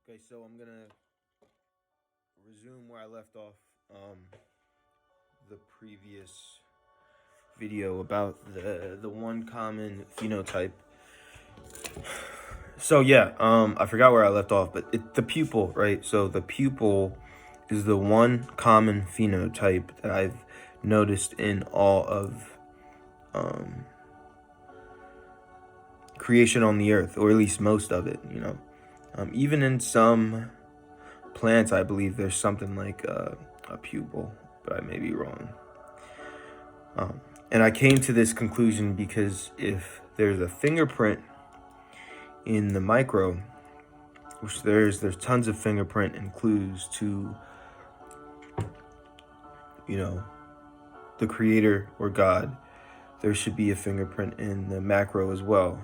Okay, so I'm gonna resume where I left off. The previous video about the one common phenotype. So yeah, I forgot where I left off, but the pupil, right? So the pupil is the one common phenotype that I've noticed in all of creation on the earth, or at least most of it. Even in some plants, I believe there's something like a pupil, but I may be wrong. And I came to this conclusion because if there's a fingerprint in the micro, which there's tons of fingerprint and clues to, the creator or God, there should be a fingerprint in the macro as well.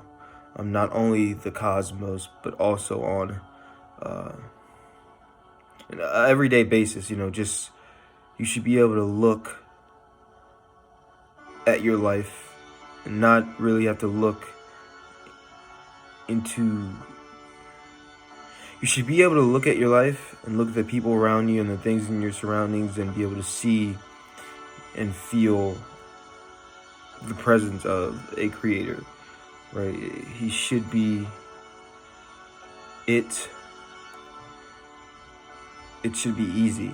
Not only the cosmos, but also on an everyday basis. Just you should be able to look at your life and not really have to look into. You should be able to look at your life and look at the people around you and the things in your surroundings and be able to see and feel the presence of a creator, right? He should be it should be easy,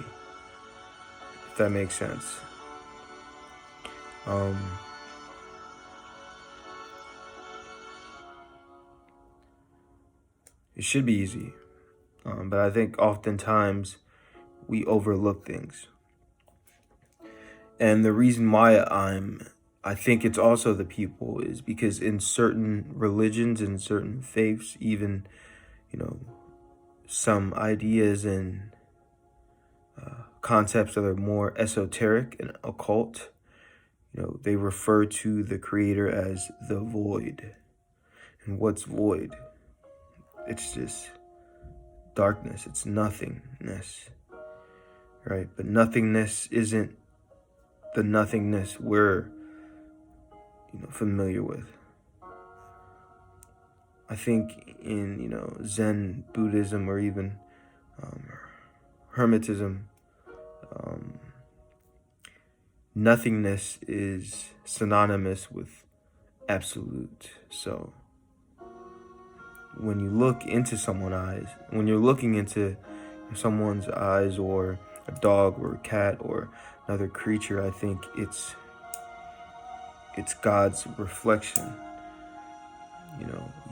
if that makes sense. It should be easy, but I think oftentimes we overlook things. And the reason why I think it's also the people is because in certain religions and certain faiths, even, some ideas and concepts that are more esoteric and occult, they refer to the creator as the void. And what's void? It's just darkness. It's nothingness, right? But nothingness isn't the nothingness we're, familiar with. I think in, Zen Buddhism or even Hermetism, nothingness is synonymous with absolute. So when you look into when you're looking into someone's eyes, or a dog or a cat or another creature, I think it's God's reflection.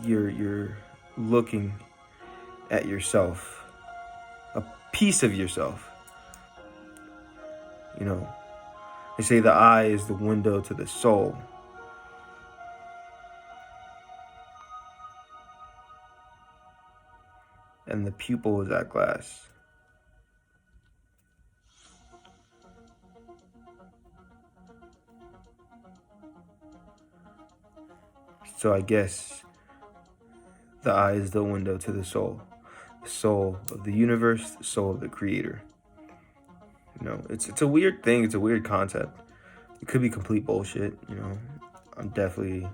You're looking at yourself, a piece of yourself. They say the eye is the window to the soul. And the pupil is that glass. So I guess the eye is the window to the soul of the universe, the soul of the creator. It's a weird thing. It's a weird concept. It could be complete bullshit. I'm definitely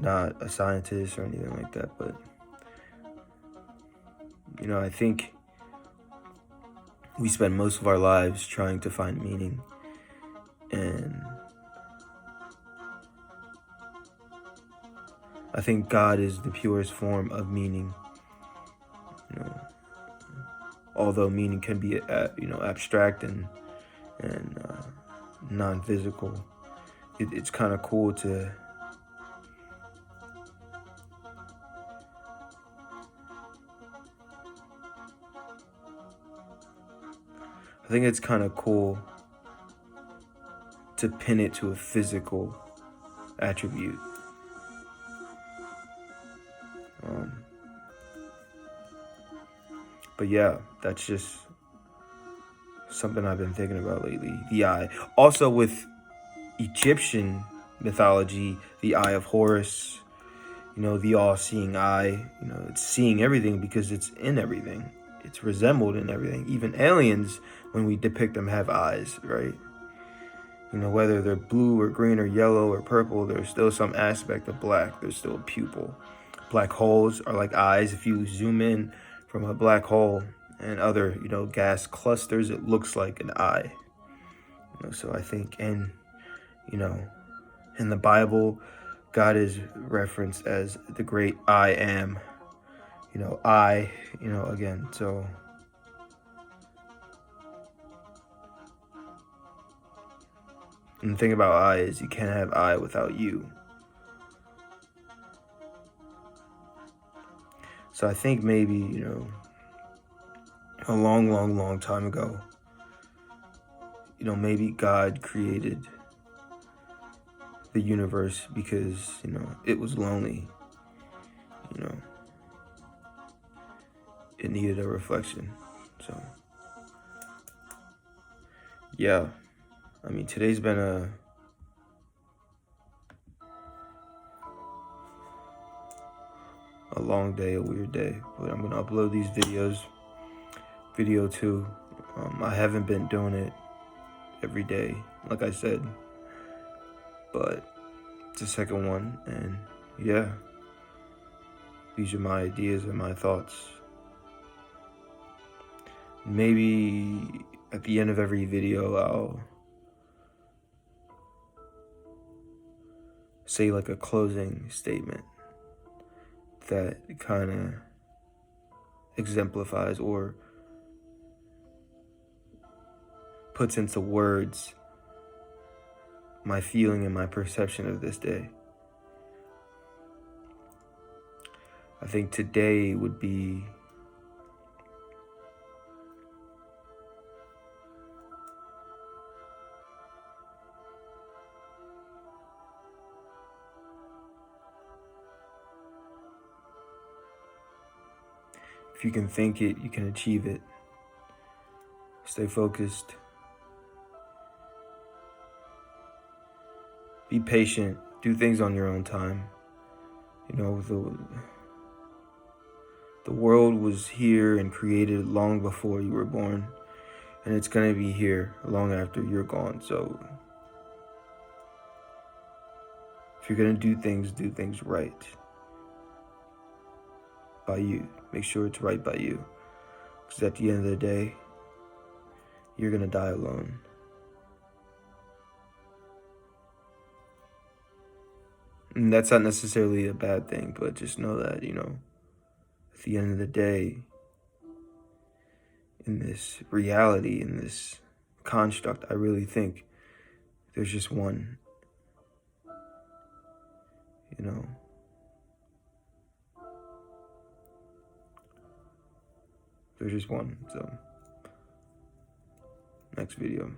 not a scientist or anything like that, but I think we spend most of our lives trying to find meaning, and I think God is the purest form of meaning. Although meaning can be, abstract and non-physical, it's kind of cool to I think it's kind of cool to pin it to a physical attribute. But yeah, that's just something I've been thinking about lately. The eye. Also with Egyptian mythology, the eye of Horus, the all-seeing eye, it's seeing everything because it's in everything. It's resembled in everything. Even aliens, when we depict them, have eyes, right? Whether they're blue or green or yellow or purple, there's still some aspect of black. There's still a pupil. Black holes are like eyes. If you zoom in from a black hole and other, gas clusters, it looks like an eye. So I think in the Bible, God is referenced as the great I am. Again, so and the thing about I is you can't have I without you. So I think maybe, a long, long, long time ago, maybe God created the universe because, it was lonely. It needed a reflection. So, yeah. I mean, today's been a long day, a weird day, but I'm gonna upload these videos. Video 2. I haven't been doing it every day, like I said, but it's the second one, and yeah, these are my ideas and my thoughts. Maybe at the end of every video, I'll say like a closing statement that kind of exemplifies or puts into words my feeling and my perception of this day. I think today would be if you can think it, you can achieve it. Stay focused. Be patient. Do things on your own time. The world was here and created long before you were born, and it's going to be here long after you're gone. So if you're going to do things right by you. Make sure it's right by you, because at the end of the day, you're going to die alone. And that's not necessarily a bad thing, but just know that, at the end of the day, in this reality, in this construct, I really think there's just one, There's just one. So, next video.